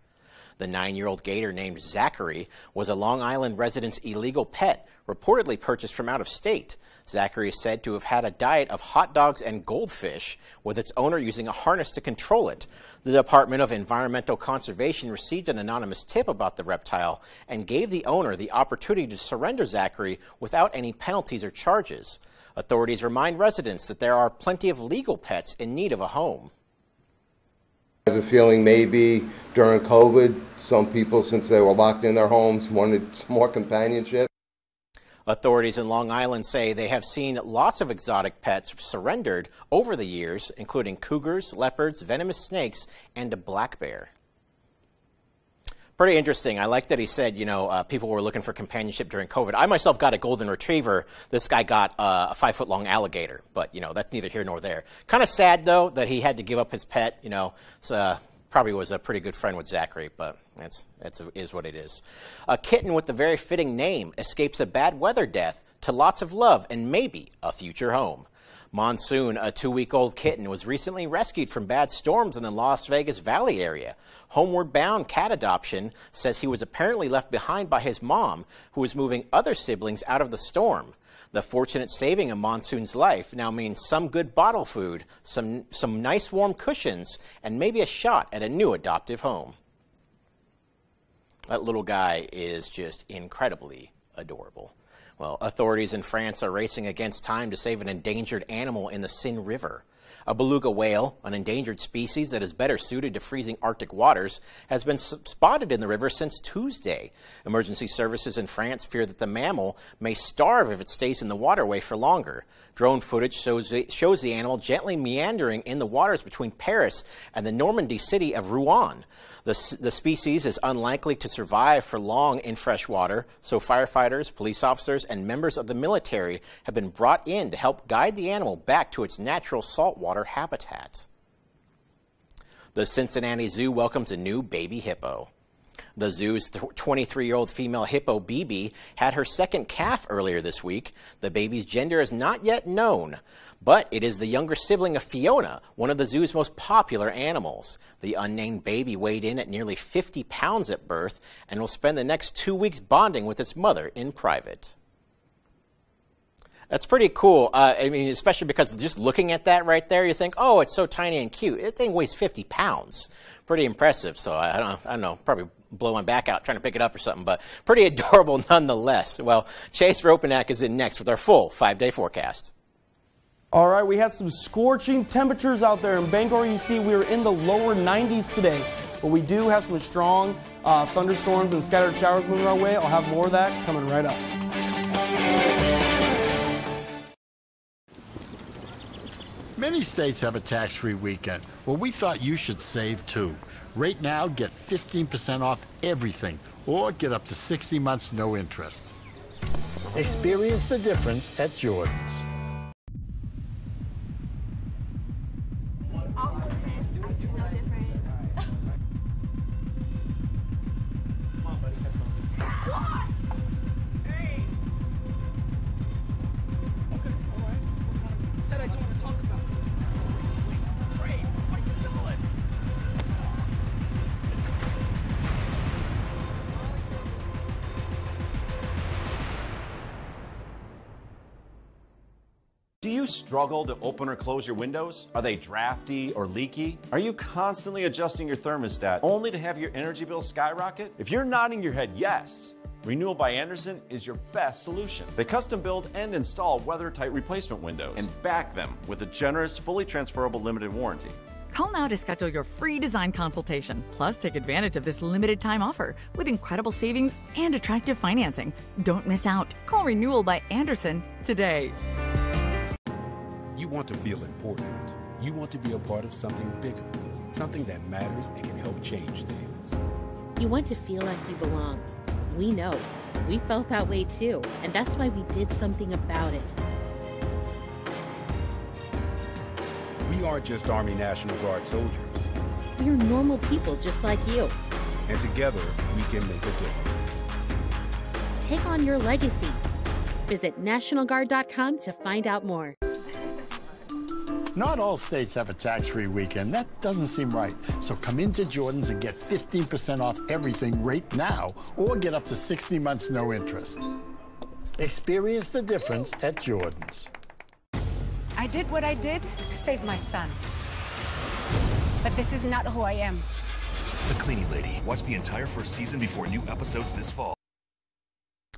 The 9-year-old gator named Zachary was a Long Island resident's illegal pet, reportedly purchased from out of state. Zachary is said to have had a diet of hot dogs and goldfish, with its owner using a harness to control it. The Department of Environmental Conservation received an anonymous tip about the reptile and gave the owner the opportunity to surrender Zachary without any penalties or charges. Authorities remind residents that there are plenty of legal pets in need of a home. I have a feeling maybe during COVID, some people, since they were locked in their homes, wanted some more companionship. Authorities in Long Island say they have seen lots of exotic pets surrendered over the years, including cougars, leopards, venomous snakes, and a black bear. Pretty interesting. I like that he said, people were looking for companionship during COVID. I myself got a golden retriever. This guy got a 5-foot-long alligator. But, that's neither here nor there. Kind of sad, though, that he had to give up his pet. Probably was a pretty good friend with Zachary, but it is what it is. A kitten with the very fitting name escapes a bad weather death to lots of love and maybe a future home. Monsoon, a 2-week-old kitten, was recently rescued from bad storms in the Las Vegas Valley area. Homeward Bound Cat Adoption says he was apparently left behind by his mom, who was moving other siblings out of the storm. The fortunate saving of Monsoon's life now means some good bottle food, some nice warm cushions, and maybe a shot at a new adoptive home. That little guy is just incredibly adorable. Well, authorities in France are racing against time to save an endangered animal in the Seine River. A beluga whale, an endangered species that is better suited to freezing Arctic waters, has been spotted in the river since Tuesday. Emergency services in France fear that the mammal may starve if it stays in the waterway for longer. Drone footage shows the animal gently meandering in the waters between Paris and the Normandy city of Rouen. The species is unlikely to survive for long in fresh water, so firefighters, police officers, and members of the military have been brought in to help guide the animal back to its natural saltwater habitat. The Cincinnati Zoo welcomes a new baby hippo. The zoo's 23-year-old female hippo, Bibi, had her second calf earlier this week. The baby's gender is not yet known, but it is the younger sibling of Fiona, one of the zoo's most popular animals. The unnamed baby weighed in at nearly 50 pounds at birth and will spend the next 2 weeks bonding with its mother in private. That's pretty cool. Especially because just looking at that right there, you think, oh, it's so tiny and cute. That thing weighs 50 pounds. Pretty impressive. So I don't know, probably blow my back out trying to pick it up or something, but pretty adorable nonetheless. Well, Chase Ropanak is in next with our full 5-day forecast. All right, we had some scorching temperatures out there in Bangor. You see, we are in the lower 90s today, but we do have some strong thunderstorms and scattered showers moving our way. I'll have more of that coming right up. Many states have a tax-free weekend. Well, we thought you should save too. Right now, get 15% off everything, or get up to 60 months no interest. Experience the difference at Jordan's. Do you struggle to open or close your windows? Are they drafty or leaky? Are you constantly adjusting your thermostat only to have your energy bill skyrocket? If you're nodding your head yes, Renewal by Andersen is your best solution. They custom build and install weather-tight replacement windows and back them with a generous, fully transferable limited warranty. Call now to schedule your free design consultation. Plus, take advantage of this limited time offer with incredible savings and attractive financing. Don't miss out. Call Renewal by Andersen today. You want to feel important. You want to be a part of something bigger, something that matters and can help change things. You want to feel like you belong. We know. We felt that way too, and that's why we did something about it. We aren't just Army National Guard soldiers. We're normal people just like you. And together, we can make a difference. Take on your legacy. Visit NationalGuard.com to find out more. Not all states have a tax-free weekend. That doesn't seem right. So come into Jordan's and get 15% off everything right now, or get up to 60 months no interest. Experience the difference at Jordan's. I did what I did to save my son. But this is not who I am. The Cleaning Lady. Watch the entire first season before new episodes this fall.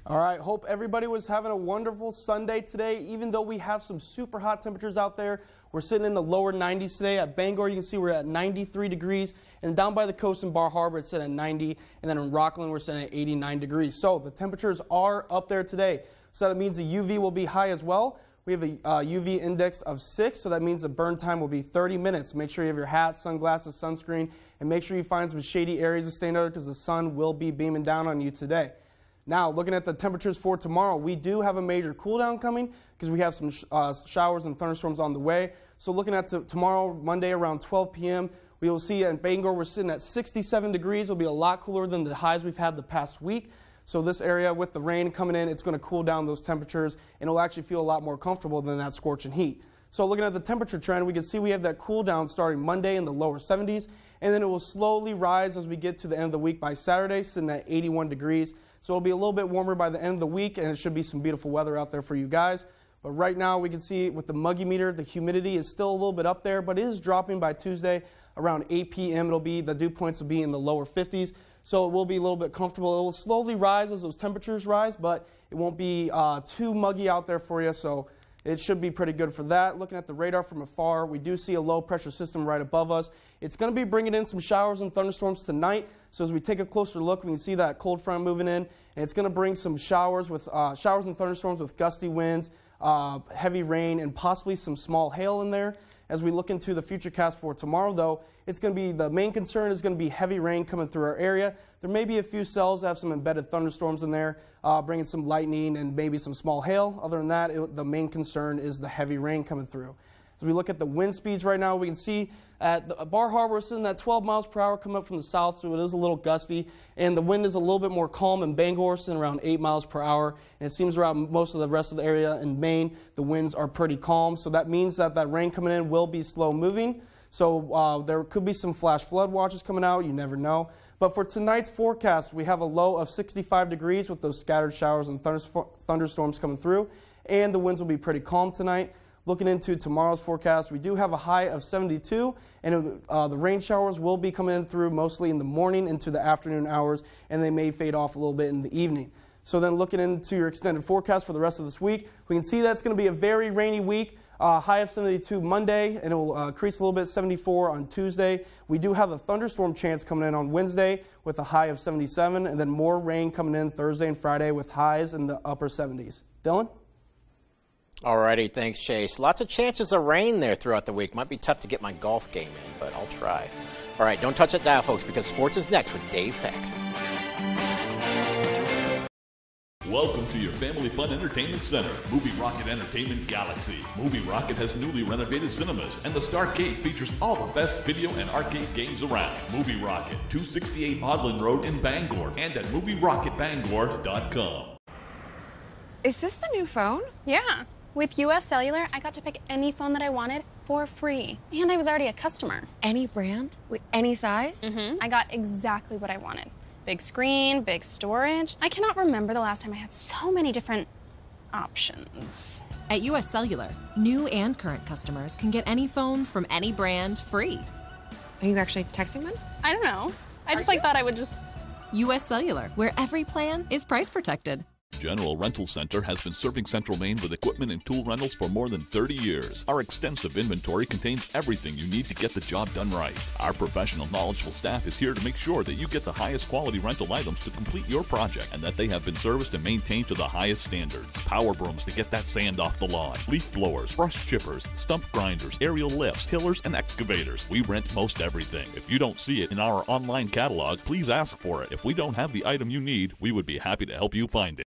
All right, hope everybody was having a wonderful Sunday today. Even though we have some super hot temperatures out there, we're sitting in the lower 90s today. At Bangor, you can see we're at 93 degrees. And down by the coast in Bar Harbor, it's sitting at 90. And then in Rockland, we're sitting at 89 degrees. So the temperatures are up there today. So that means the UV will be high as well. We have a UV index of 6, so that means the burn time will be 30 minutes. Make sure you have your hat, sunglasses, sunscreen, and make sure you find some shady areas to stay under because the sun will be beaming down on you today. Now, looking at the temperatures for tomorrow, we do have a major cool down coming because we have some showers and thunderstorms on the way. So looking at tomorrow, Monday around 12 p.m., we will see in Bangor we're sitting at 67 degrees. It'll be a lot cooler than the highs we've had the past week. So this area with the rain coming in, it's going to cool down those temperatures, and it'll actually feel a lot more comfortable than that scorching heat. So looking at the temperature trend, we can see we have that cool down starting Monday in the lower 70s, and then it will slowly rise as we get to the end of the week by Saturday, sitting at 81 degrees. So it'll be a little bit warmer by the end of the week, and it should be some beautiful weather out there for you guys. But right now we can see with the muggy meter, the humidity is still a little bit up there, but it is dropping by Tuesday around 8 p.m. The dew points will be in the lower 50s. So it will be a little bit comfortable. It will slowly rise as those temperatures rise, but it won't be too muggy out there for you. So it should be pretty good for that. Looking at the radar from afar, we do see a low pressure system right above us. It's going to be bringing in some showers and thunderstorms tonight. So as we take a closer look, we can see that cold front moving in, and it's going to bring some showers and thunderstorms with gusty winds, heavy rain, and possibly some small hail in there. As we look into the futurecast for tomorrow, though, it's going to be the main concern is going to be heavy rain coming through our area. There may be a few cells that have some embedded thunderstorms in there, bringing some lightning and maybe some small hail. Other than that, the main concern is the heavy rain coming through. As we look at the wind speeds right now, we can see at Bar Harbor, we're sitting at 12 miles per hour coming up from the south, so it is a little gusty. And the wind is a little bit more calm in Bangor, sitting around 8 miles per hour. And it seems around most of the rest of the area in Maine, the winds are pretty calm. So that means that that rain coming in will be slow moving. So there could be some flash flood watches coming out. You never know. But for tonight's forecast, we have a low of 65 degrees with those scattered showers and thunderstorms coming through. And the winds will be pretty calm tonight. Looking into tomorrow's forecast, we do have a high of 72, and the rain showers will be coming in through mostly in the morning into the afternoon hours, and they may fade off a little bit in the evening. So then looking into your extended forecast for the rest of this week, we can see that's going to be a very rainy week. High of 72 Monday, and it will increase a little bit, 74 on Tuesday. We do have a thunderstorm chance coming in on Wednesday with a high of 77, and then more rain coming in Thursday and Friday with highs in the upper 70s. Dylan? Alrighty, thanks, Chase. Lots of chances of rain there throughout the week. Might be tough to get my golf game in, but I'll try. All right, don't touch that dial, folks, because sports is next with Dave Peck. Welcome to your family fun entertainment center, Movie Rocket Entertainment Galaxy. Movie Rocket has newly renovated cinemas, and the Starcade features all the best video and arcade games around. Movie Rocket, 268 Odland Road in Bangor, and at movierocketbangor.com. Is this the new phone? Yeah. With US Cellular, I got to pick any phone that I wanted for free. And I was already a customer. Any brand? With any size? Mm-hmm. I got exactly what I wanted. Big screen, big storage. I cannot remember the last time I had so many different options. At US Cellular, new and current customers can get any phone from any brand free. Are you actually texting one? I don't know. I just thought I would just... US Cellular, where every plan is price protected. General Rental Center has been serving Central Maine with equipment and tool rentals for more than 30 years. Our extensive inventory contains everything you need to get the job done right. Our professional, knowledgeable staff is here to make sure that you get the highest quality rental items to complete your project and that they have been serviced and maintained to the highest standards. Power brooms to get that sand off the lawn, leaf blowers, brush chippers, stump grinders, aerial lifts, tillers, and excavators. We rent most everything. If you don't see it in our online catalog, please ask for it. If we don't have the item you need, we would be happy to help you find it.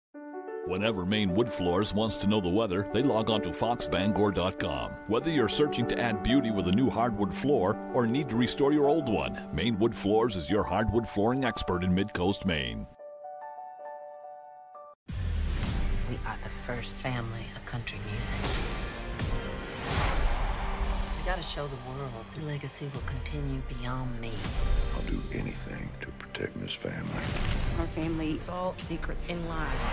Whenever Maine Wood Floors wants to know the weather, they log on to foxbangor.com. Whether you're searching to add beauty with a new hardwood floor or need to restore your old one, Maine Wood Floors is your hardwood flooring expert in Mid-Coast Maine. We are the first family of country music. We gotta show the world the legacy will continue beyond me. I'll do anything to protect this family. Our family is all secrets and lies.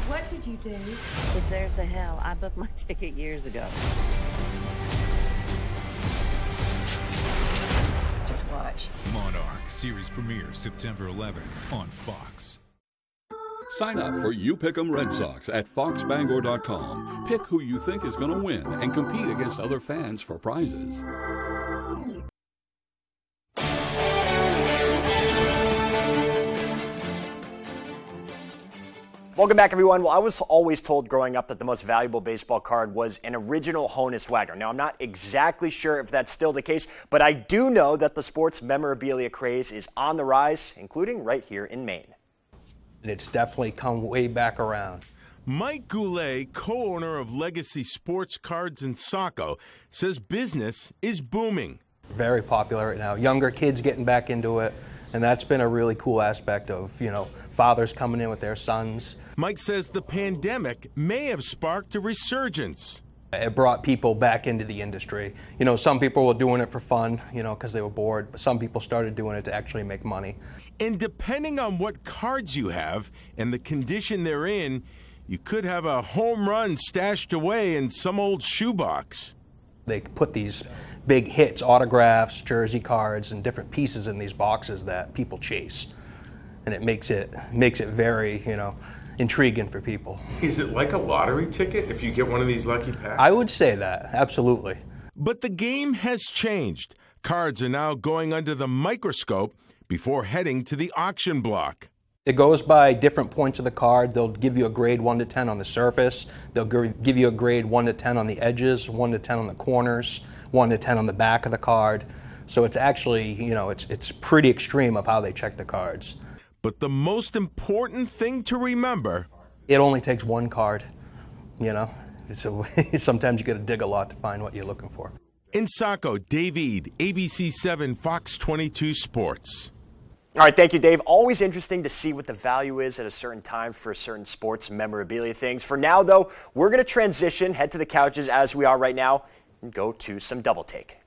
What did you do? If there's a hell, I booked my ticket years ago. Just watch. Monarch series premieres September 11th on Fox. Sign up for You Pick 'em Red Sox at foxbangor.com. Pick who you think is going to win and compete against other fans for prizes. Welcome back, everyone. Well, I was always told growing up that the most valuable baseball card was an original Honus Wagner. Now, I'm not exactly sure if that's still the case, but I do know that the sports memorabilia craze is on the rise, including right here in Maine. And it's definitely come way back around. Mike Goulet, co-owner of Legacy Sports Cards in Saco, says business is booming. Very popular right now. Younger kids getting back into it, and that's been a really cool aspect of, fathers coming in with their sons. Mike says the pandemic may have sparked a resurgence. It brought people back into the industry. Some people were doing it for fun, because they were bored, but some people started doing it to actually make money. And depending on what cards you have and the condition they're in, you could have a home run stashed away in some old shoebox. They put these big hits, autographs, jersey cards, and different pieces in these boxes that people chase. And it makes it very, intriguing for people. Is it like a lottery ticket if you get one of these lucky packs? I would say that, absolutely. But the game has changed. Cards are now going under the microscope before heading to the auction block. It goes by different points of the card. They'll give you a grade 1 to 10 on the surface. They'll give you a grade 1 to 10 on the edges, 1 to 10 on the corners, 1 to 10 on the back of the card. So it's actually, it's pretty extreme of how they check the cards. But the most important thing to remember, it only takes one card, So sometimes you got to dig a lot to find what you're looking for. In Saco, Dave Ead, ABC7 Fox 22 Sports. All right, thank you, Dave. Always interesting to see what the value is at a certain time for certain sports memorabilia things. For now, though, we're going to transition, head to the couches as we are right now, and go to some Double Take.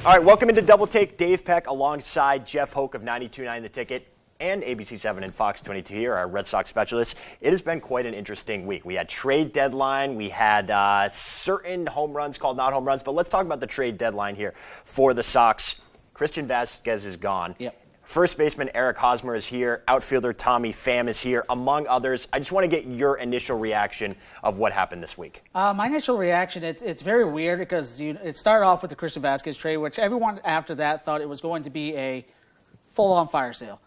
All right, welcome into Double Take. Dave Peck alongside Jeff Hoke of 92.9 The Ticket and ABC7 and Fox 22 here, our Red Sox specialists. It has been quite an interesting week. We had trade deadline. We had certain home runs called not home runs. But let's talk about the trade deadline here for the Sox. Christian Vasquez is gone. Yep. First baseman Eric Hosmer is here. Outfielder Tommy Pham is here, among others. I just want to get your initial reaction of what happened this week. My initial reaction, it's very weird because it started off with the Christian Vasquez trade, which everyone after that thought it was going to be a full-on fire sale.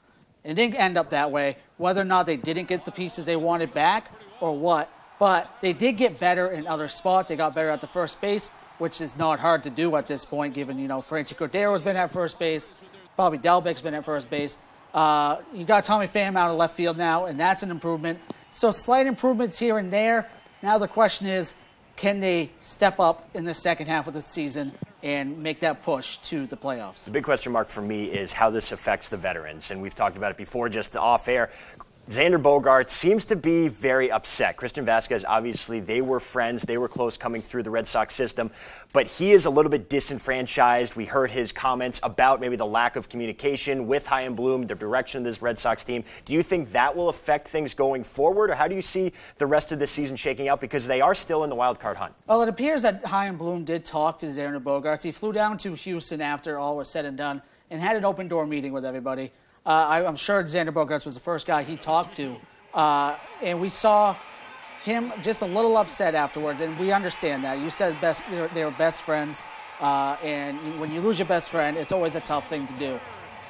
It didn't end up that way, whether or not they didn't get the pieces they wanted back or what. But they did get better in other spots. They got better at the first base, which is not hard to do at this point, given, Franchi Cordero's been at first base. Bobby Dalbec's been at first base. You got Tommy Pham out of left field now, and that's an improvement. So slight improvements here and there. Now the question is, can they step up in the second half of the season and make that push to the playoffs? The big question mark for me is how this affects the veterans. And we've talked about it before, just off air. Xander Bogaerts seems to be very upset. Christian Vasquez, obviously, they were friends. They were close coming through the Red Sox system. But he is a little bit disenfranchised. We heard his comments about maybe the lack of communication with Chaim Bloom, the direction of this Red Sox team. Do you think that will affect things going forward? Or how do you see the rest of this season shaking out? Because they are still in the wild card hunt. Well, it appears that Chaim Bloom did talk to Xander Bogaerts. He flew down to Houston after all was said and done and had an open-door meeting with everybody. I'm sure Xander Bogaerts was the first guy he talked to. And we saw him just a little upset afterwards, and we understand that. You said they were best friends, and when you lose your best friend, it's always a tough thing to do.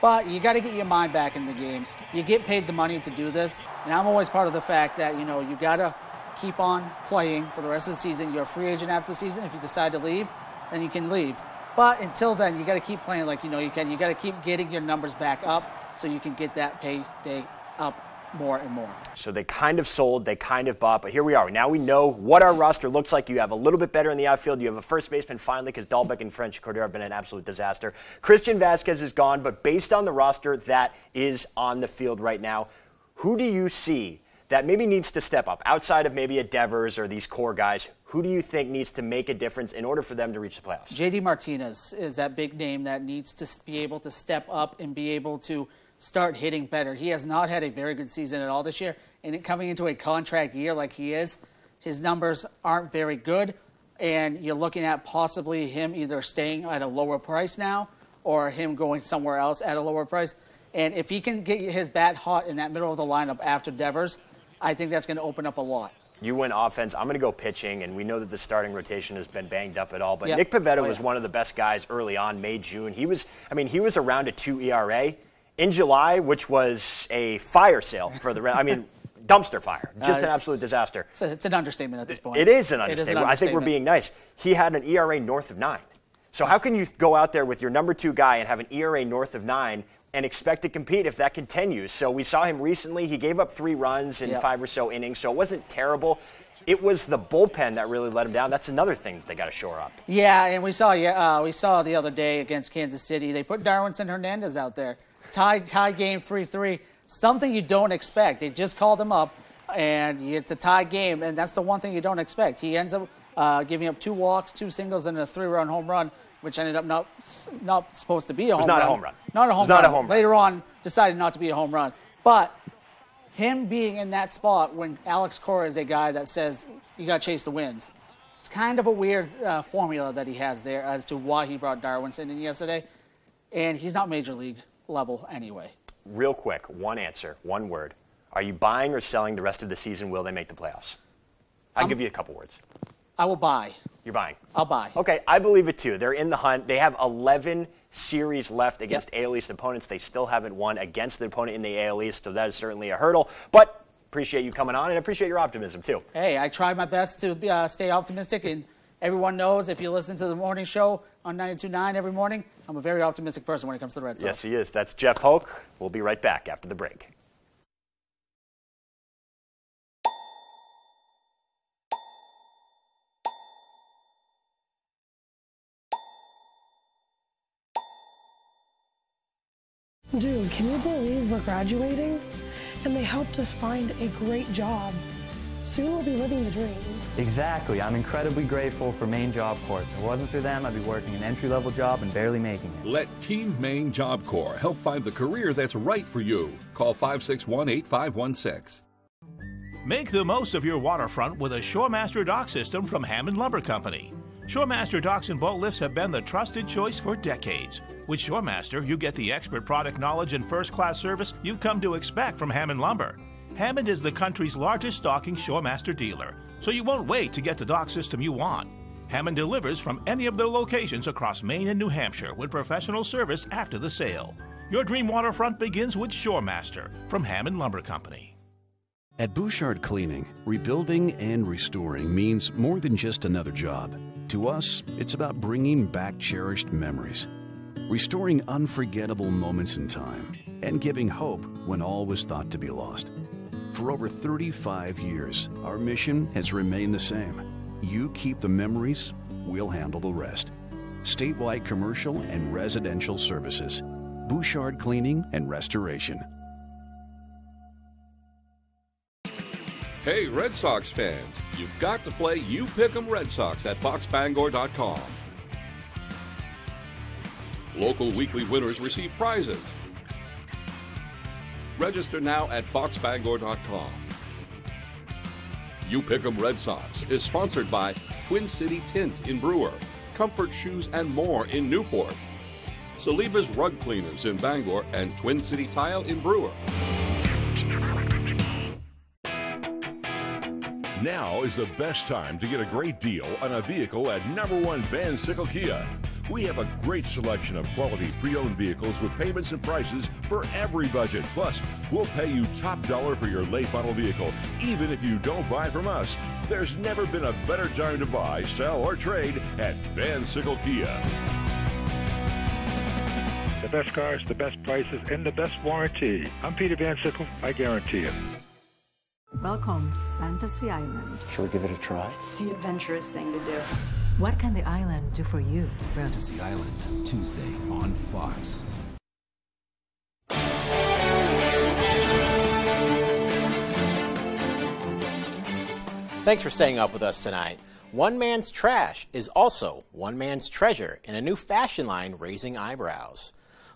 But you got to get your mind back in the game. You get paid the money to do this, and I'm always part of the fact that, you got to keep on playing for the rest of the season. You're a free agent after the season. If you decide to leave, then you can leave. But until then, you got to keep playing like you can. You got to keep getting your numbers back up so you can get that payday up more and more. So they kind of sold, they kind of bought, but here we are. Now we know what our roster looks like. You have a little bit better in the outfield. You have a first baseman finally, because Dahlbeck and French Cordero have been an absolute disaster. Christian Vasquez is gone, but based on the roster that is on the field right now, who do you see that maybe needs to step up outside of maybe a Devers or these core guys? Who do you think needs to make a difference in order for them to reach the playoffs? JD Martinez is that big name that needs to be able to step up and be able to start hitting better. He has not had a very good season at all this year, and coming into a contract year like he is, his numbers aren't very good, and you're looking at possibly him either staying at a lower price now or him going somewhere else at a lower price. And if he can get his bat hot in that middle of the lineup after Devers, I think that's going to open up a lot. You went offense. I'm going to go pitching, and we know that the starting rotation has been banged up at all. But Nick Pivetta was one of the best guys early on, May, June. He was around a 2 ERA. In July, which was a fire sale for the dumpster fire, just an absolute disaster. It's an understatement at this point. It is an understatement. I think we're being nice. He had an ERA north of 9. So how can you go out there with your number 2 guy and have an ERA north of 9 and expect to compete if that continues? So we saw him recently. He gave up 3 runs in 5 or so innings, so it wasn't terrible. It was the bullpen that really let him down. That's another thing that they got to shore up. Yeah, and we saw the other day against Kansas City. They put Darwinson Hernandez out there. Tie game 3-3, something you don't expect. They just called him up, and it's a tie game, and that's the one thing you don't expect. He ends up giving up 2 walks, 2 singles, and a 3-run home run, which ended up not supposed to be a home run. It was not a home run. Not a home run. Not a home run. Later on, decided not to be a home run. But him being in that spot when Alex Cora is a guy that says you got to chase the wins, it's kind of a weird formula that he has there as to why he brought Darwinson in yesterday, and he's not major league level anyway. Real quick, one answer, one word. Are you buying or selling the rest of the season? Will they make the playoffs? I'll give you a couple words. I will buy. You're buying? I'll buy. Okay, I believe it too. They're in the hunt. They have 11 series left against AL East opponents. They still haven't won against the opponent in the AL East, so that is certainly a hurdle. But appreciate you coming on and appreciate your optimism too. Hey, I try my best to stay optimistic, and everyone knows if you listen to the morning show on 92.9 every morning, I'm a very optimistic person when it comes to the Red Sox. Yes, he is. That's Jeff Hoke. We'll be right back after the break. Dude, can you believe we're graduating? And they helped us find a great job. Soon we'll be living the dream. Exactly. I'm incredibly grateful for Maine Job Corps. If it wasn't for them, I'd be working an entry-level job and barely making it. Let Team Maine Job Corps help find the career that's right for you. Call 561-8516. Make the most of your waterfront with a Shoremaster dock system from Hammond Lumber Company. Shoremaster docks and boat lifts have been the trusted choice for decades. With Shoremaster, you get the expert product knowledge and first-class service you've come to expect from Hammond Lumber. Hammond is the country's largest stocking Shoremaster dealer, so you won't wait to get the dock system you want. Hammond delivers from any of their locations across Maine and New Hampshire with professional service after the sale. Your dream waterfront begins with Shoremaster from Hammond Lumber Company. At Bouchard Cleaning, rebuilding and restoring means more than just another job. To us, it's about bringing back cherished memories, restoring unforgettable moments in time, and giving hope when all was thought to be lost. For over 35 years, our mission has remained the same. You keep the memories, we'll handle the rest. Statewide commercial and residential services. Bouchard Cleaning and Restoration. Hey, Red Sox fans, you've got to play You Pick 'em Red Sox at foxbangor.com. Local weekly winners receive prizes. Register now at foxbangor.com. You Pick 'em Red Sox is sponsored by Twin City Tint in Brewer, Comfort Shoes and More in Newport, Saliba's Rug Cleaners in Bangor, and Twin City Tile in Brewer. Now is the best time to get a great deal on a vehicle at #1 Van Sickle Kia. We have a great selection of quality pre-owned vehicles with payments and prices for every budget. Plus, we'll pay you top dollar for your late model vehicle, even if you don't buy from us. There's never been a better time to buy, sell, or trade at Van Sickle Kia. The best cars, the best prices, and the best warranty. I'm Peter Van Sickle. I guarantee it. Welcome to Fantasy Island. Shall we give it a try? It's the adventurous thing to do. What can the island do for you? Fantasy Island, Tuesday on Fox. Thanks for staying up with us tonight. One man's trash is also one man's treasure in a new fashion line raising eyebrows.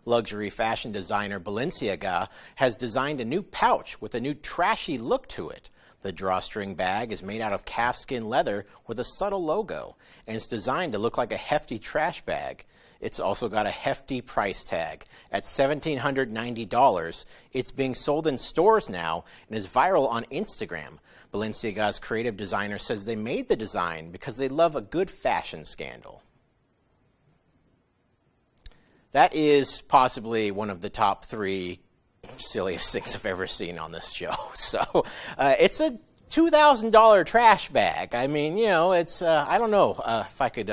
Luxury fashion designer Balenciaga has designed a new pouch with a new trashy look to it. The drawstring bag is made out of calfskin leather with a subtle logo, and it's designed to look like a hefty trash bag. It's also got a hefty price tag. At $1,790, it's being sold in stores now and is viral on Instagram. Balenciaga's creative designer says they made the design because they love a good fashion scandal. That is possibly one of the top 3 silliest things I've ever seen on this show. So it's a $2,000 trash bag. I mean, you know, it's, I don't know if I could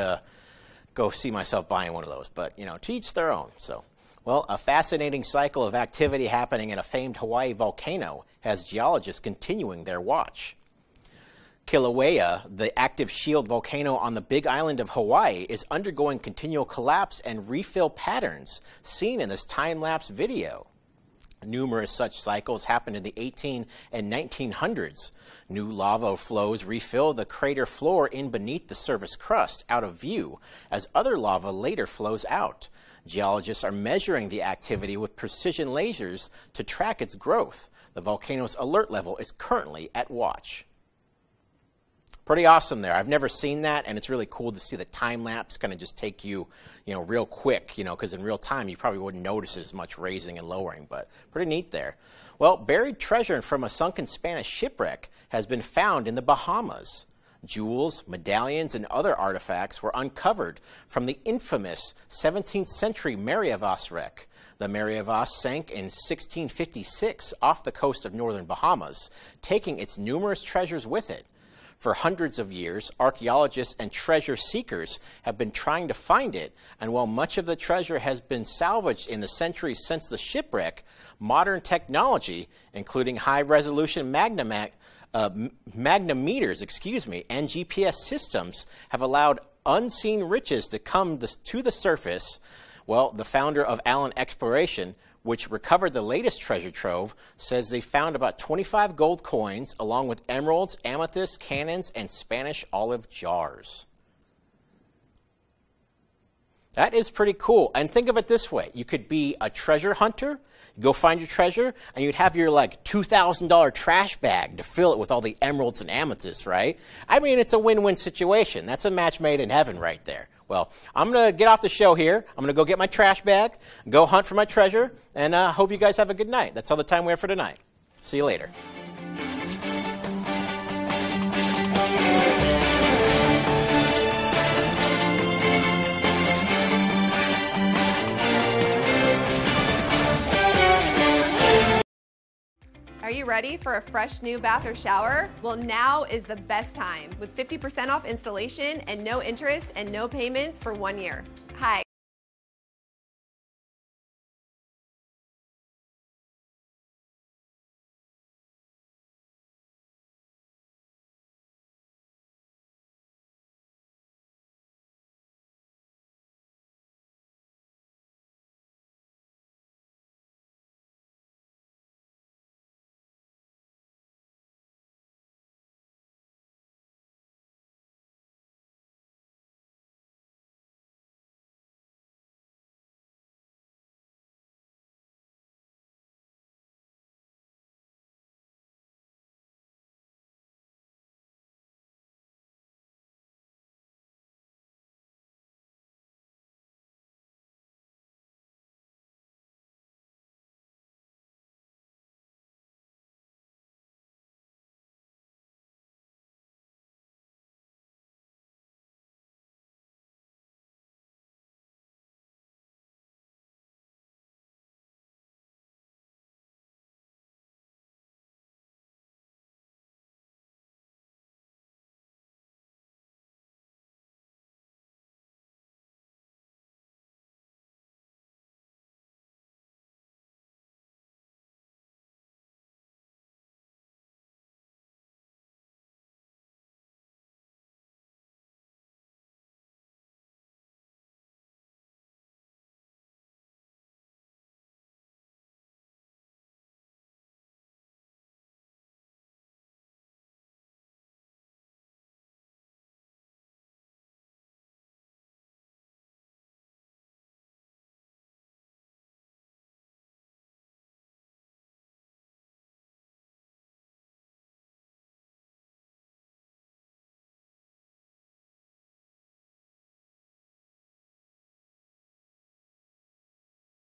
go see myself buying one of those, but, you know, to each their own. So, well, a fascinating cycle of activity happening in a famed Hawaii volcano has geologists continuing their watch. Kilauea, the active shield volcano on the Big Island of Hawaii, is undergoing continual collapse and refill patterns seen in this time-lapse video. Numerous such cycles happened in the 18 and 1900s. New lava flows refill the crater floor in beneath the surface crust out of view as other lava later flows out. Geologists are measuring the activity with precision lasers to track its growth. The volcano's alert level is currently at watch. Pretty awesome there. I've never seen that, and it's really cool to see the time lapse kind of just take you, real quick, because in real time you probably wouldn't notice as much raising and lowering, but pretty neat there. Well, buried treasure from a sunken Spanish shipwreck has been found in the Bahamas. Jewels, medallions, and other artifacts were uncovered from the infamous 17th century Mary Avas wreck. The Mary Avas sank in 1656 off the coast of northern Bahamas, taking its numerous treasures with it. For hundreds of years, archaeologists and treasure seekers have been trying to find it, and while much of the treasure has been salvaged in the centuries since the shipwreck, modern technology, including high-resolution magnetometers, and GPS systems, have allowed unseen riches to come to the surface. Well, the founder of Allen Exploration, which recovered the latest treasure trove, says they found about 25 gold coins along with emeralds, amethysts, cannons, and Spanish olive jars. That is pretty cool. And think of it this way. You could be a treasure hunter, go find your treasure, and you'd have your $2,000 trash bag to fill it with all the emeralds and amethysts, right? I mean, it's a win-win situation. That's a match made in heaven right there. Well, I'm going to get off the show here. I'm going to go get my trash bag, go hunt for my treasure, and hope you guys have a good night. That's all the time we have for tonight. See you later. Are you ready for a fresh new bath or shower? Well, now is the best time with 50% off installation and no interest and no payments for 1 year.